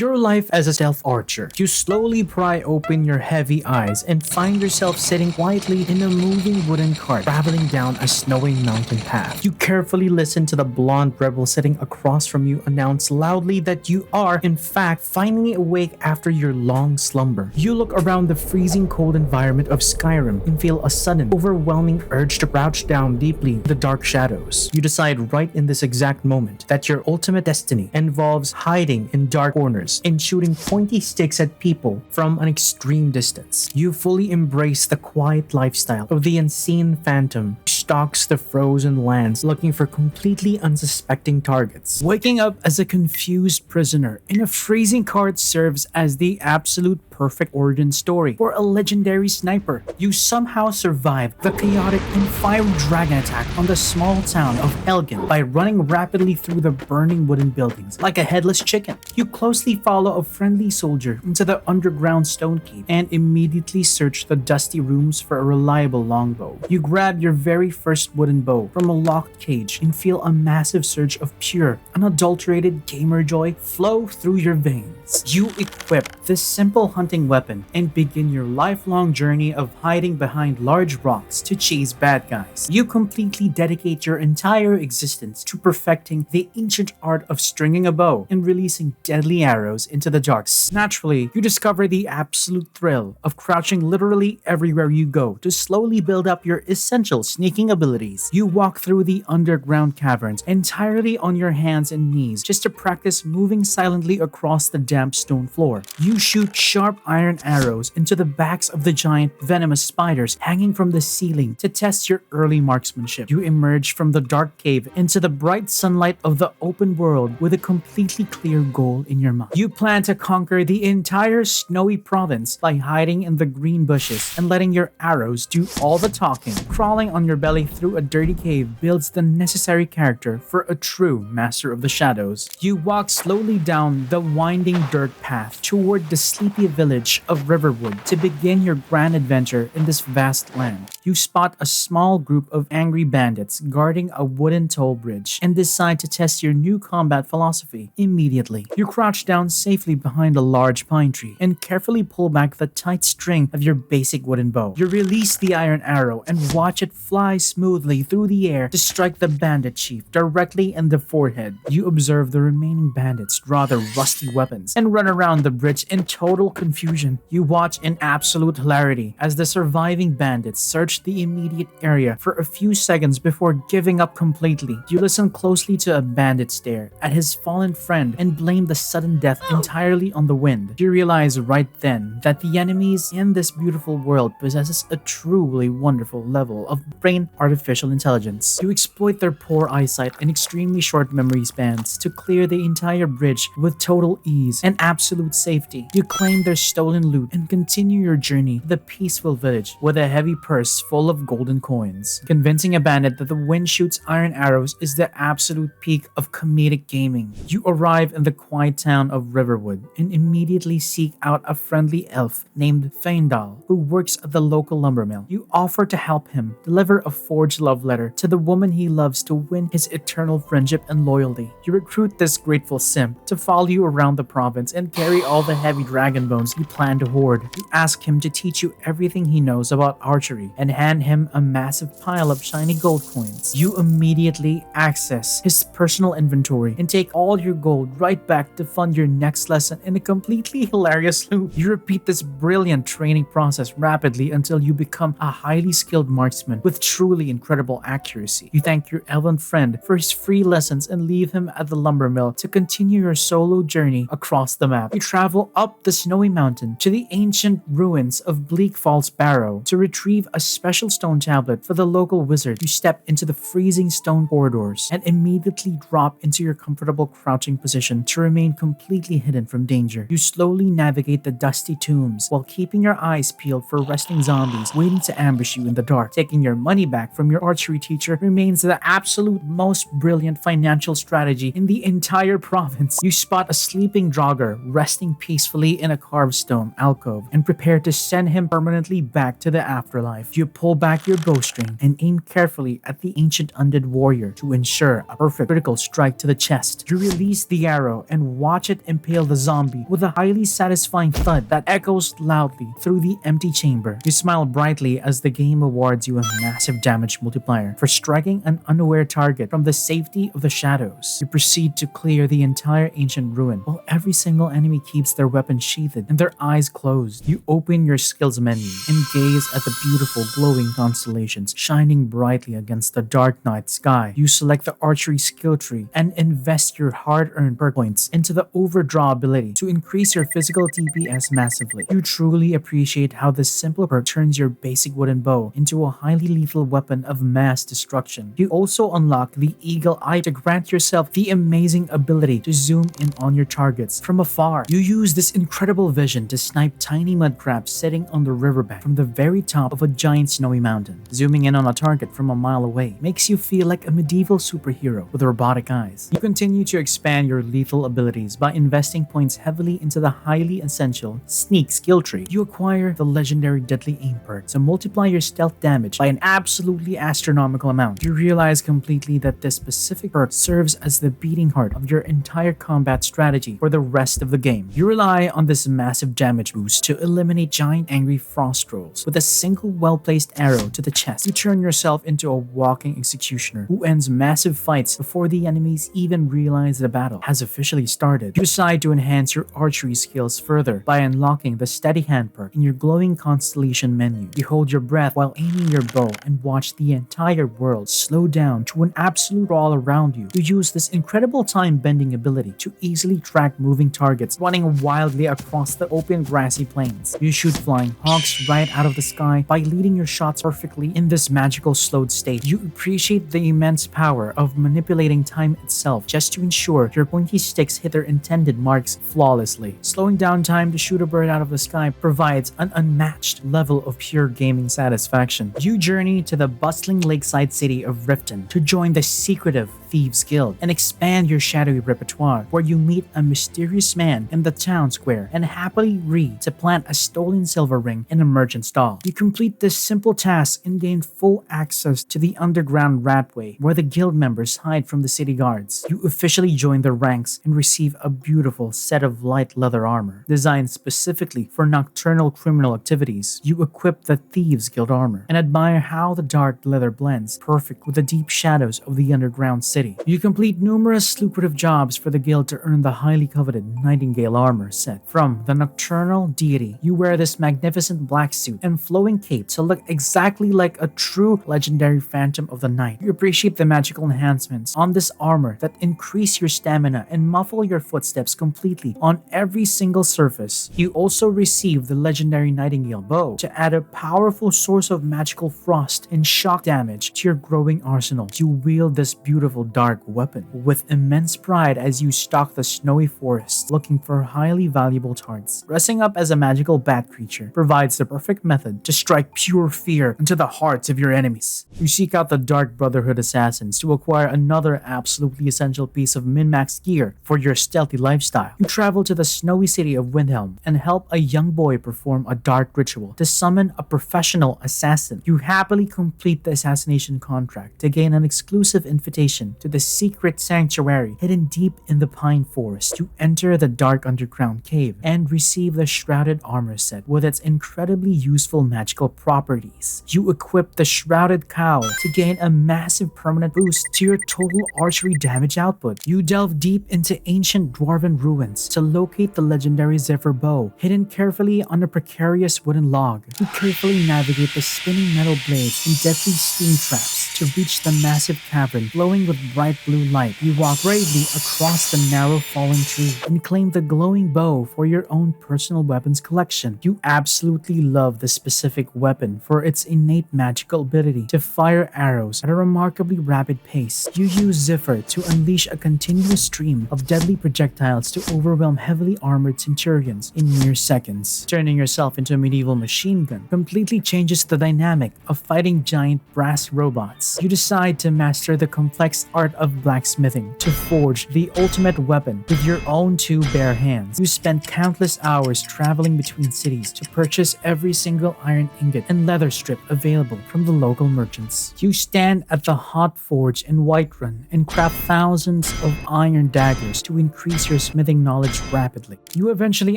Your life as a stealth archer. You slowly pry open your heavy eyes and find yourself sitting quietly in a moving wooden cart traveling down a snowy mountain path. You carefully listen to the blonde rebel sitting across from you announce loudly that you are, in fact, finally awake after your long slumber. You look around the freezing cold environment of Skyrim and feel a sudden, overwhelming urge to crouch down deeply in the dark shadows. You decide right in this exact moment that your ultimate destiny involves hiding in dark corners and shooting pointy sticks at people from an extreme distance. You fully embrace the quiet lifestyle of the unseen phantom who stalks the frozen lands looking for completely unsuspecting targets. Waking up as a confused prisoner in a freezing cart serves as the absolute perfect origin story for a legendary sniper. You somehow survive the chaotic and fiery dragon attack on the small town of Elgin by running rapidly through the burning wooden buildings like a headless chicken. You closely follow a friendly soldier into the underground stone cave and immediately search the dusty rooms for a reliable longbow. You grab your very first wooden bow from a locked cage and feel a massive surge of pure, unadulterated gamer joy flow through your veins. You equip this simple hunting weapon and begin your lifelong journey of hiding behind large rocks to chase bad guys. You completely dedicate your entire existence to perfecting the ancient art of stringing a bow and releasing deadly arrows into the dark. Naturally, you discover the absolute thrill of crouching literally everywhere you go to slowly build up your essential sneaking abilities. You walk through the underground caverns entirely on your hands and knees just to practice moving silently across the damp stone floor. You shoot sharp iron arrows into the backs of the giant venomous spiders hanging from the ceiling to test your early marksmanship. You emerge from the dark cave into the bright sunlight of the open world with a completely clear goal in your mind. You plan to conquer the entire snowy province by hiding in the green bushes and letting your arrows do all the talking. Crawling on your belly through a dirty cave builds the necessary character for a true master of the shadows. You walk slowly down the winding dirt path toward the sleepy village of Riverwood to begin your grand adventure in this vast land. You spot a small group of angry bandits guarding a wooden toll bridge and decide to test your new combat philosophy immediately. You crouch down safely behind a large pine tree and carefully pull back the tight string of your basic wooden bow. You release the iron arrow and watch it fly smoothly through the air to strike the bandit chief directly in the forehead. You observe the remaining bandits draw their rusty weapons and run around the bridge in total confusion. You watch in absolute hilarity as the surviving bandits search the immediate area for a few seconds before giving up completely. You listen closely to a bandit stare at his fallen friend and blame the sudden death entirely on the wind. You realize right then that the enemies in this beautiful world possesses a truly wonderful level of brain artificial intelligence. You exploit their poor eyesight and extremely short memory spans to clear the entire bridge with total ease and absolute safety. You claim their stolen loot and continue your journey to the peaceful village with a heavy purse full of golden coins. Convincing a bandit that the wind shoots iron arrows is the absolute peak of comedic gaming. You arrive in the quiet town of Riverwood and immediately seek out a friendly elf named Feindal who works at the local lumber mill. You offer to help him deliver a forged love letter to the woman he loves to win his eternal friendship and loyalty. You recruit this grateful simp to follow you around the province and carry all the heavy dragon bones you plan to hoard. You ask him to teach you everything he knows about archery and hand him a massive pile of shiny gold coins. You immediately access his personal inventory and take all your gold right back to fund your next lesson in a completely hilarious loop. You repeat this brilliant training process rapidly until you become a highly skilled marksman with truly incredible accuracy. You thank your elven friend for his free lessons and leave him at the lumber mill to continue your solo journey across the map. You travel up the snowy mountain to the ancient ruins of Bleak Falls Barrow to retrieve a special stone tablet for the local wizard. You step into the freezing stone corridors and immediately drop into your comfortable crouching position to remain completely hidden from danger. You slowly navigate the dusty tombs while keeping your eyes peeled for resting zombies waiting to ambush you in the dark. Taking your money back from your archery teacher remains the absolute most brilliant financial strategy in the entire province. You spot a sleeping Draugr resting peacefully in a carved stone alcove and prepare to send him permanently back to the afterlife. You pull back your bowstring and aim carefully at the ancient undead warrior to ensure a perfect critical strike to the chest. You release the arrow and watch it impale the zombie with a highly satisfying thud that echoes loudly through the empty chamber. You smile brightly as the game awards you a massive damage multiplier for striking an unaware target from the safety of the shadows. You proceed to clear the entire ancient ruin, while every single enemy keeps their weapon sheathed and their eyes closed. You open your skills menu and gaze at the beautiful glowing constellations shining brightly against the dark night sky. You select the archery skill tree and invest your hard-earned perk points into the overdraw ability to increase your physical DPS massively. You truly appreciate how this simple perk turns your basic wooden bow into a highly lethal weapon of mass destruction. You also unlock the Eagle Eye to grant yourself the amazing ability to zoom in on your targets from afar. You use this incredible vision to snipe tiny mud crabs sitting on the riverbank from the very top of a giant snowy mountain. Zooming in on a target from a mile away makes you feel like a medieval superhero with robotic eyes. You continue to expand your lethal abilities by investing points heavily into the highly essential Sneak skill tree. You acquire the legendary Deadly Aim perk to multiply your stealth damage by an absolutely astronomical amount. You realize completely that this specific perk serves as the beating heart of your entire combat strategy for the rest of the game. You rely on this massive damage boost to eliminate giant angry frost trolls with a single well-placed arrow to the chest. You turn yourself into a walking executioner who ends massive fights before the enemies even realize the battle has officially started. You decide to enhance your archery skills further by unlocking the Steady Hand perk in your glowing constellation menu. You hold your breath while aiming your bow and watch the entire world slow down to an absolute crawl around you. You use this incredible time-bending ability to easily track moving targets running wildly across the open grassy plains. You shoot flying hawks right out of the sky by leading your shots perfectly in this magical slowed state. You appreciate the immense power of manipulating time itself just to ensure your pointy sticks hit their intended marks flawlessly. Slowing down time to shoot a bird out of the sky provides an unmatched level of pure gaming satisfaction. You journey to the bustling lakeside city of Riften to join the secretive Thieves Guild and expand your shadowy repertoire, where you meet a mysterious man in the town square and happily agree to plant a stolen silver ring in a merchant's stall. You complete this simple task and gain full access to the underground ratway where the guild members hide from the city guards. You officially join the ranks and receive a beautiful set of light leather armor designed specifically for nocturnal criminal activities. You equip the Thieves Guild armor and admire how the dark leather blends perfect with the deep shadows of the underground city. You complete numerous lucrative jobs for the guild to earn the highly coveted Nightingale armor set from the nocturnal deity. You wear this magnificent black suit and flowing cape to look exactly like a true legendary Phantom of the Night. You appreciate the magical enhancements on this armor that increase your stamina and muffle your footsteps completely on every single surface. You also receive the legendary Nightingale bow to add a powerful source of magical frost and shock damage to your growing arsenal. You wield this beautiful dark weapon with immense pride as you stalk the snowy forest looking for highly valuable tarts. Dressing up as a magical bat creature provides the perfect method to strike pure fear into the hearts of your enemies. You seek out the Dark Brotherhood assassins to acquire another absolutely essential piece of min-max gear for your stealthy lifestyle. You travel to the snowy city of Windhelm and help a young boy perform a dark ritual to summon a professional assassin. You happily complete the assassination contract to gain an exclusive invitation to the secret sanctuary hidden deep in the pine forest. You enter the dark underground cave and receive the Shrouded armor set with its incredibly useful magical properties. You equip the Shrouded cowl to gain a massive permanent boost to your total archery damage output. You delve deep into ancient dwarven ruins to locate the legendary Zephyr bow hidden carefully on a precarious wooden log. You carefully navigate the spinning metal blades and deadly steam traps to reach the massive cavern glowing with bright blue light. You walk bravely across the narrow fallen tree and claim the glowing bow for your own personal weapons collection. You absolutely love this specific weapon for its innate magical ability to fire arrows at a remarkably rapid pace. You use Zephyr to unleash a continuous stream of deadly projectiles to overwhelm heavily armored centurions in mere seconds. Turning yourself into a medieval machine gun completely changes the dynamic of fighting giant brass robots. weapons. You decide to master the complex art of blacksmithing to forge the ultimate weapon with your own two bare hands. You spend countless hours traveling between cities to purchase every single iron ingot and leather strip available from the local merchants. You stand at the hot forge in Whiterun and craft thousands of iron daggers to increase your smithing knowledge rapidly. You eventually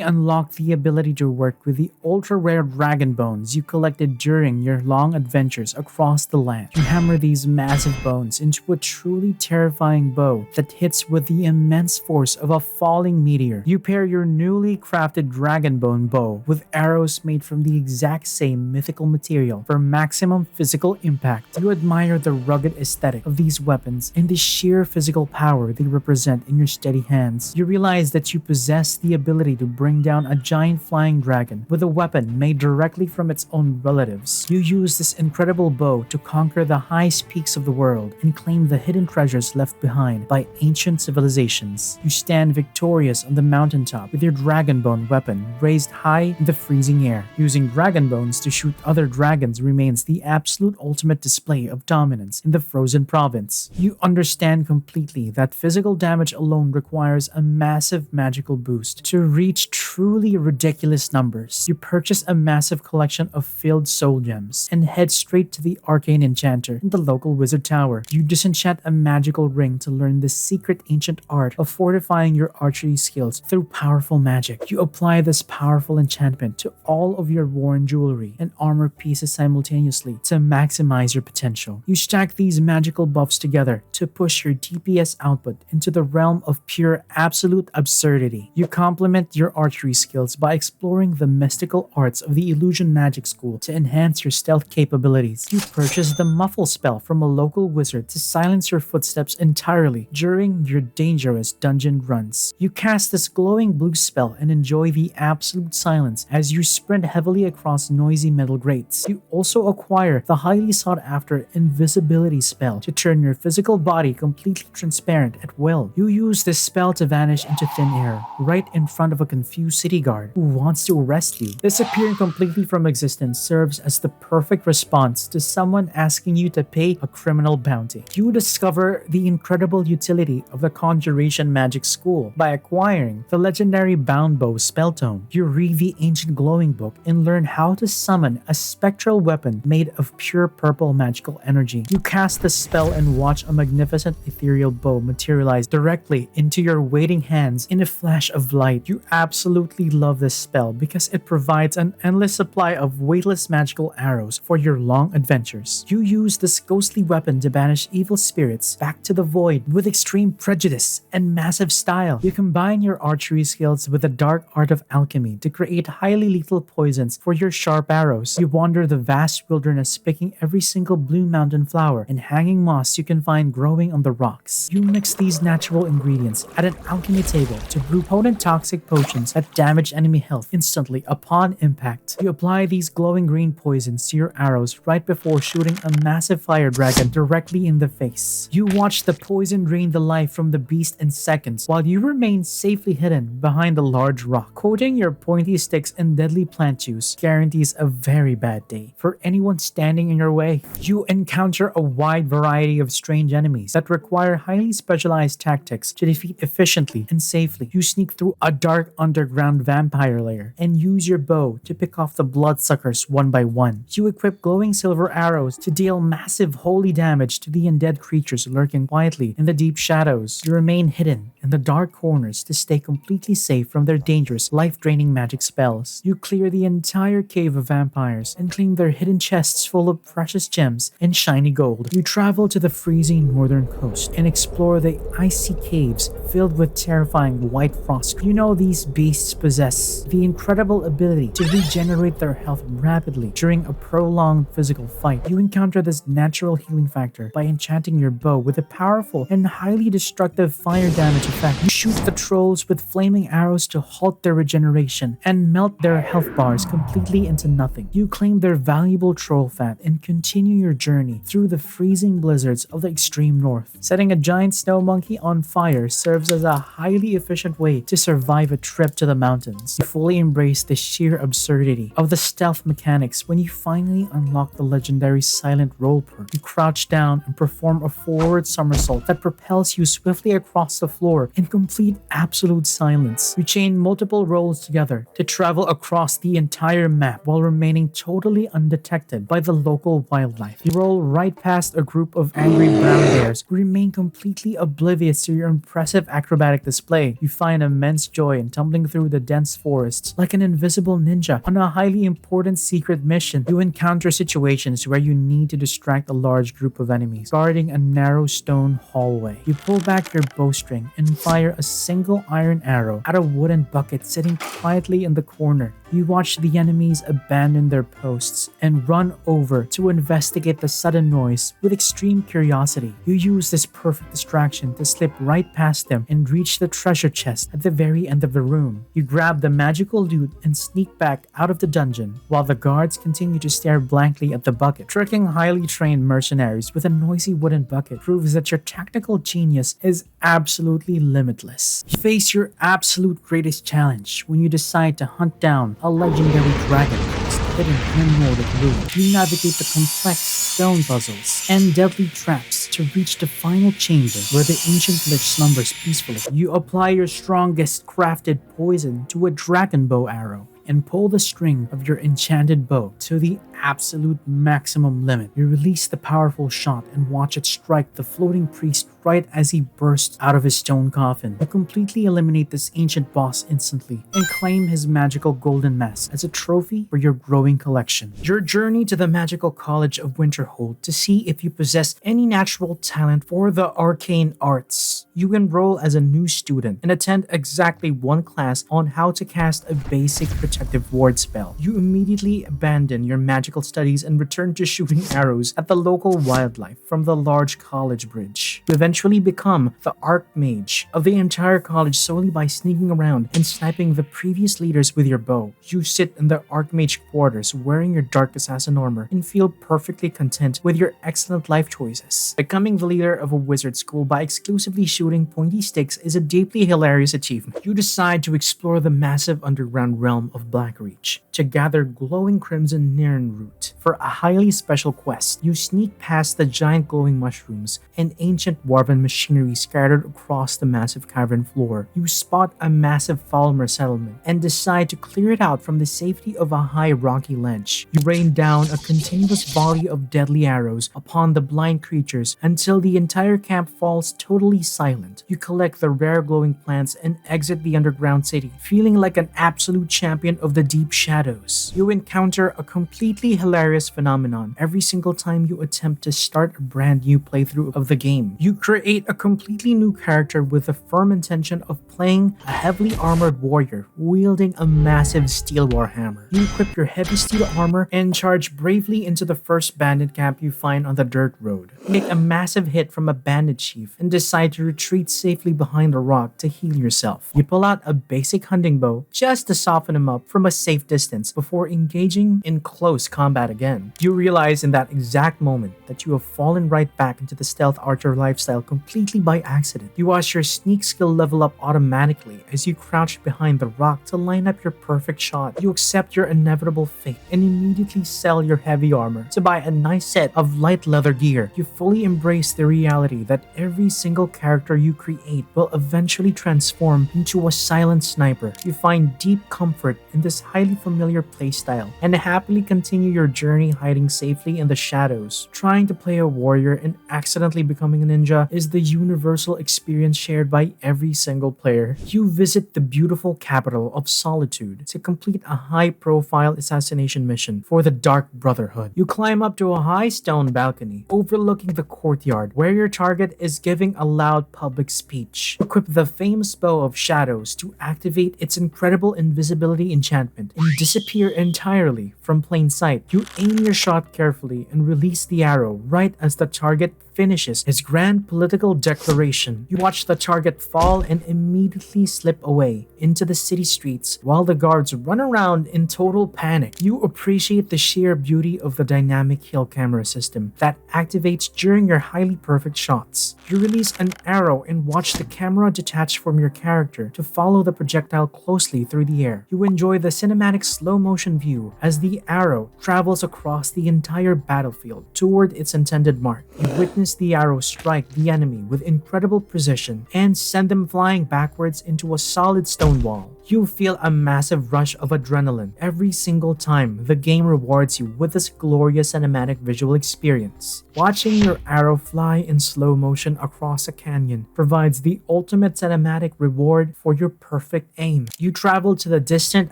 unlock the ability to work with the ultra-rare dragon bones you collected during your long adventures across the land. You hammer these massive bones into a truly terrifying bow that hits with the immense force of a falling meteor. You pair your newly crafted dragon bone bow with arrows made from the exact same mythical material for maximum physical impact. You admire the rugged aesthetic of these weapons and the sheer physical power they represent in your steady hands. You realize that you possess the ability to bring down a giant flying dragon with a weapon made directly from its own relatives. You use this incredible bow to conquer the highest peaks of the world and claim the hidden treasures left behind by ancient civilizations. You stand victorious on the mountaintop with your dragonbone weapon raised high in the freezing air. Using dragon bones to shoot other dragons remains the absolute ultimate display of dominance in the frozen province. You understand completely that physical damage alone requires a massive magical boost to reach truly ridiculous numbers. You purchase a massive collection of filled soul gems and head straight to the arcane enchanter in the local wizard tower. You disenchant a magical ring to learn the secret ancient art of fortifying your archery skills through powerful magic. You apply this powerful enchantment to all of your worn jewelry and armor pieces simultaneously to maximize your potential. You stack these magical buffs together to push your DPS output into the realm of pure absolute absurdity. You complement your archery skills by exploring the mystical arts of the illusion magic school to enhance your stealth capabilities. You purchase the muffle spell from a local wizard to silence your footsteps entirely during your dangerous dungeon runs. You cast this glowing blue spell and enjoy the absolute silence as you sprint heavily across noisy metal grates. You also acquire the highly sought after invisibility spell to turn your physical body completely transparent at will. You use this spell to vanish into thin air right in front of a confused city guard who wants to arrest you. Disappearing completely from existence serves as the perfect response to someone asking you to pay a criminal bounty. You discover the incredible utility of the Conjuration Magic School by acquiring the legendary Bound Bow spell tome. You read the ancient glowing book and learn how to summon a spectral weapon made of pure purple magical energy. You cast the spell and watch a magnificent ethereal bow materialize directly into your waiting hands in a flash of light. You absolutely love this spell because it provides an endless supply of weightless magical arrows for your long adventures. You use this ghostly weapon to banish evil spirits back to the void with extreme prejudice and massive style. You combine your archery skills with the dark art of alchemy to create highly lethal poisons for your sharp arrows. You wander the vast wilderness picking every single blue mountain flower and hanging moss you can find growing on the rocks. You mix these natural ingredients at an alchemy table to brew potent toxic potions that damage enemy health instantly upon impact. You apply these glowing green poisons to your arrows right before shooting a massive fire dragon directly in the face. You watch the poison drain the life from the beast in seconds while you remain safely hidden behind a large rock. Coating your pointy sticks in deadly plant juice guarantees a very bad day for anyone standing in your way. You encounter a wide variety of strange enemies that require highly specialized tactics to defeat efficiently and safely. You sneak through a dark underground vampire lair and use your bow to pick off the bloodsuckers one by one. You equip glowing silver arrows to deal massive holy damage to the undead creatures lurking quietly in the deep shadows. You remain hidden in the dark corners to stay completely safe from their dangerous, life-draining magic spells. You clear the entire cave of vampires and claim their hidden chests full of precious gems and shiny gold. You travel to the freezing northern coast and explore the icy caves filled with terrifying white frost. You know these beasts possess the incredible ability to regenerate their health rapidly during a prolonged physical fight. You encounter this natural healing factor by enchanting your bow with a powerful and highly destructive fire damage effect. You shoot the trolls with flaming arrows to halt their regeneration and melt their health bars completely into nothing. You claim their valuable troll fat and continue your journey through the freezing blizzards of the extreme north. Setting a giant snow monkey on fire serves as a highly efficient way to survive a trip to the mountains. You fully embrace the sheer absurdity beauty of the stealth mechanics when you finally unlock the legendary silent roll perk. You crouch down and perform a forward somersault that propels you swiftly across the floor in complete absolute silence. You chain multiple rolls together to travel across the entire map while remaining totally undetected by the local wildlife. You roll right past a group of angry brown bears who remain completely oblivious to your impressive acrobatic display. You find immense joy in tumbling through the dense forests like an invisible ninja on a highly important secret mission. You encounter situations where you need to distract a large group of enemies, guarding a narrow stone hallway. You pull back your bowstring and fire a single iron arrow at a wooden bucket sitting quietly in the corner. You watch the enemies abandon their posts and run over to investigate the sudden noise with extreme curiosity. You use this perfect distraction to slip right past them and reach the treasure chest at the very end of the room. You grab the magical loot and sneak back out of the dungeon while the guards continue to stare blankly at the bucket. Tricking highly trained mercenaries with a noisy wooden bucket proves that your tactical genius is absolutely limitless. You face your absolute greatest challenge when you decide to hunt down a legendary dragon beast hidden in a Nordic ruin. You navigate the complex stone puzzles and deadly traps to reach the final chamber where the ancient lich slumbers peacefully. You apply your strongest crafted poison to a dragon bow arrow and pull the string of your enchanted bow to the absolute maximum limit. You release the powerful shot and watch it strike the floating priest right as he bursts out of his stone coffin. You completely eliminate this ancient boss instantly and claim his magical golden mask as a trophy for your growing collection. Your journey to the magical college of Winterhold to see if you possess any natural talent for the arcane arts. You enroll as a new student and attend exactly one class on how to cast a basic protective ward spell. You immediately abandon your magical studies and return to shooting arrows at the local wildlife from the large college bridge. You eventually become the archmage of the entire college solely by sneaking around and sniping the previous leaders with your bow. You sit in the archmage quarters wearing your dark assassin armor and feel perfectly content with your excellent life choices. Becoming the leader of a wizard school by exclusively shooting pointy sticks is a deeply hilarious achievement. You decide to explore the massive underground realm of Blackreach to gather glowing crimson Nirn root for a highly special quest. You sneak past the giant glowing mushrooms and ancient dwarven machinery scattered across the massive cavern floor. You spot a massive Falmer settlement and decide to clear it out from the safety of a high rocky ledge. You rain down a continuous volley of deadly arrows upon the blind creatures until the entire camp falls totally silent. You collect the rare glowing plants and exit the underground city, feeling like an absolute champion of the deep shadows. You encounter a completely hilarious phenomenon every single time you attempt to start a brand new playthrough of the game. You create a completely new character with the firm intention of playing a heavily armored warrior wielding a massive steel warhammer. You equip your heavy steel armor and charge bravely into the first bandit camp you find on the dirt road. You take a massive hit from a bandit chief and decide to retreat safely behind a rock to heal yourself. You pull out a basic hunting bow just to soften him up from a safe distance before engaging in close combat again. You realize in that exact moment that you have fallen right back into the stealth archer lifestyle completely by accident. You watch your sneak skill level up automatically as you crouch behind the rock to line up your perfect shot. You accept your inevitable fate and immediately sell your heavy armor to buy a nice set of light leather gear. You fully embrace the reality that every single character you create will eventually transform into a silent sniper. You find deep comfort in this highly familiar playstyle and happily continue your journey hiding safely in the shadows. Trying to play a warrior and accidentally becoming a ninja is the universal experience shared by every single player. You visit the beautiful capital of Solitude to complete a high-profile assassination mission for the Dark Brotherhood. You climb up to a high stone balcony overlooking the courtyard where your target is giving a loud public speech. Equip the famous bow of shadows to activate its incredible invisibility enchantment and disappear entirely from plain sight. You aim your shot carefully and release the arrow right as the target finishes his grand political declaration. You watch the target fall and immediately slip away into the city streets while the guards run around in total panic. You appreciate the sheer beauty of the dynamic kill camera system that activates during your highly perfect shots. You release an arrow and watch the camera detach from your character to follow the projectile closely through the air. You enjoy the cinematic slow motion view as the arrow travels across the entire battlefield toward its intended mark. You witness the arrow strike the enemy with incredible precision and send them flying backwards into a solid stone wall. You feel a massive rush of adrenaline every single time the game rewards you with this glorious cinematic visual experience. Watching your arrow fly in slow motion across a canyon provides the ultimate cinematic reward for your perfect aim. You travel to the distant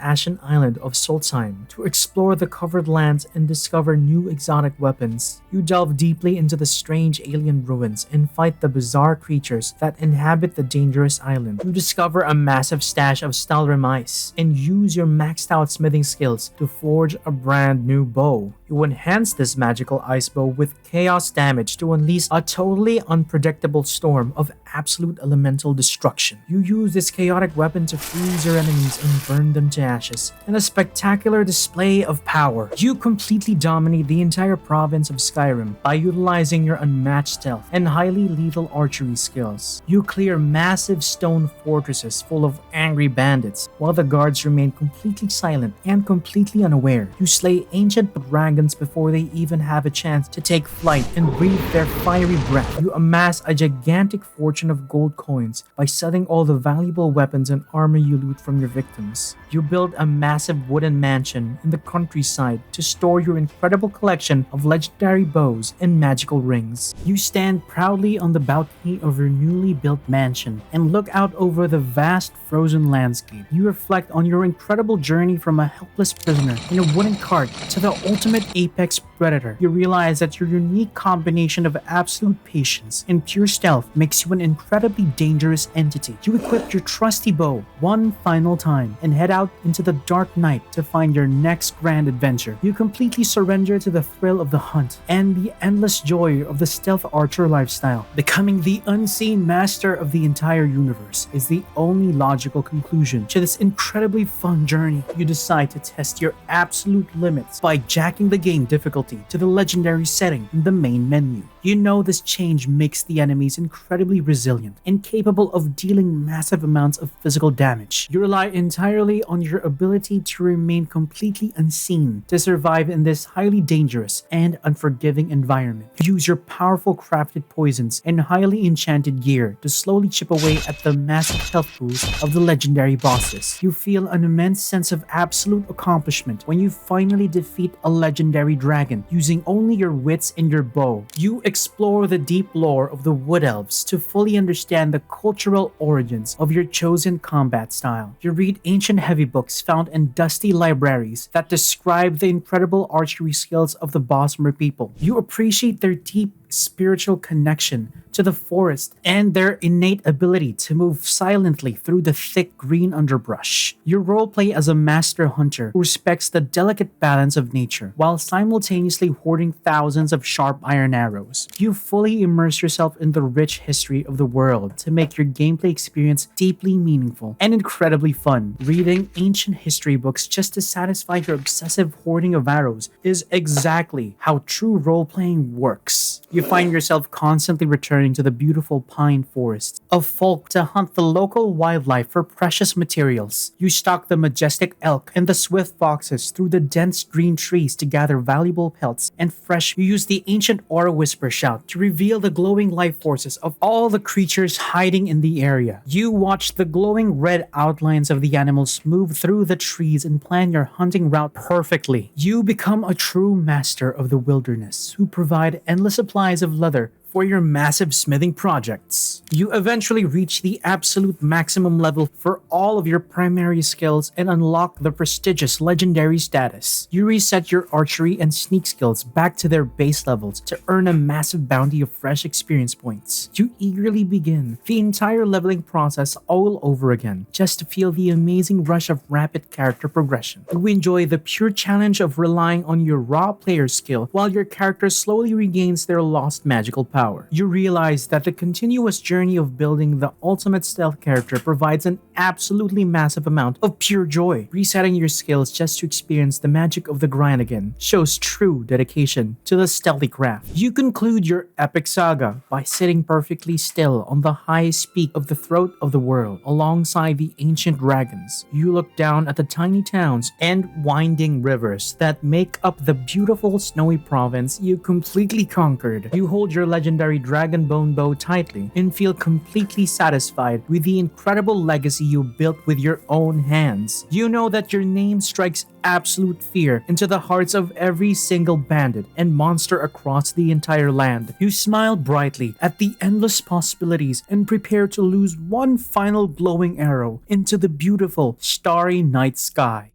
Ashen Island of Solstheim to explore the covered lands and discover new exotic weapons. You delve deeply into the strange alien ruins and fight the bizarre creatures that inhabit the dangerous island. You discover a massive stash of Stalrim ice and use your maxed out smithing skills to forge a brand new bow. You enhance this magical ice bow with chaos damage to unleash a totally unpredictable storm of absolute elemental destruction. You use this chaotic weapon to freeze your enemies and burn them to ashes. In a spectacular display of power, you completely dominate the entire province of Skyrim by utilizing your unmatched stealth and highly lethal archery skills. You clear massive stone fortresses full of angry bandits, while the guards remain completely silent and completely unaware. You slay ancient dragons before they even have a chance to take flight and breathe their fiery breath. You amass a gigantic fortune of gold coins by selling all the valuable weapons and armor you loot from your victims. You build a massive wooden mansion in the countryside to store your incredible collection of legendary bows and magical rings. You stand proudly on the balcony of your newly built mansion and look out over the vast frozen landscape. You reflect on your incredible journey from a helpless prisoner in a wooden cart to the ultimate apex predator. You realize that your unique combination of absolute patience and pure stealth makes you an incredibly dangerous entity. You equip your trusty bow one final time and head out into the dark night to find your next grand adventure. You completely surrender to the thrill of the hunt and the endless joy of the stealth archer lifestyle. Becoming the unseen master of the entire universe is the only logical conclusion to this incredibly fun journey. You decide to test your absolute limits by jacking the game difficulty to the legendary setting in the main menu. You know this change makes the enemies incredibly resilient and capable of dealing massive amounts of physical damage. You rely entirely on your ability to remain completely unseen to survive in this highly dangerous and unforgiving environment. You use your powerful crafted poisons and highly enchanted gear to slowly chip away at the massive health pools of the legendary bosses. You feel an immense sense of absolute accomplishment when you finally defeat a legendary dragon using only your wits and your bow. You explore the deep lore of the Wood Elves to fully understand the cultural origins of your chosen combat style. You read ancient heavy books found in dusty libraries that describe the incredible archery skills of the Bosmer people. You appreciate their deep spiritual connection to the forest and their innate ability to move silently through the thick green underbrush. You roleplay as a master hunter who respects the delicate balance of nature while simultaneously hoarding thousands of sharp iron arrows. You fully immerse yourself in the rich history of the world to make your gameplay experience deeply meaningful and incredibly fun. Reading ancient history books just to satisfy your obsessive hoarding of arrows is exactly how true role-playing works. You find yourself constantly returning to the beautiful pine forests of folk to hunt the local wildlife for precious materials. You stalk the majestic elk and the swift foxes through the dense green trees to gather valuable pelts and fresh. You use the ancient aura whisper shout to reveal the glowing life forces of all the creatures hiding in the area. You watch the glowing red outlines of the animals move through the trees and plan your hunting route perfectly. You become a true master of the wilderness who provide endless supplies of leather for your massive smithing projects. You eventually reach the absolute maximum level for all of your primary skills and unlock the prestigious legendary status. You reset your archery and sneak skills back to their base levels to earn a massive bounty of fresh experience points. You eagerly begin the entire leveling process all over again, just to feel the amazing rush of rapid character progression. You enjoy the pure challenge of relying on your raw player skill while your character slowly regains their lost magical power. power. You realize that the continuous journey of building the ultimate stealth character provides an absolutely massive amount of pure joy. Resetting your skills just to experience the magic of the grind again shows true dedication to the stealthy craft. You conclude your epic saga by sitting perfectly still on the highest peak of the throat of the world alongside the ancient dragons. You look down at the tiny towns and winding rivers that make up the beautiful snowy province you completely conquered. You hold your legendary dragon bone bow tightly and feel completely satisfied with the incredible legacy you built with your own hands. You know that your name strikes absolute fear into the hearts of every single bandit and monster across the entire land. You smile brightly at the endless possibilities and prepare to lose one final glowing arrow into the beautiful starry night sky.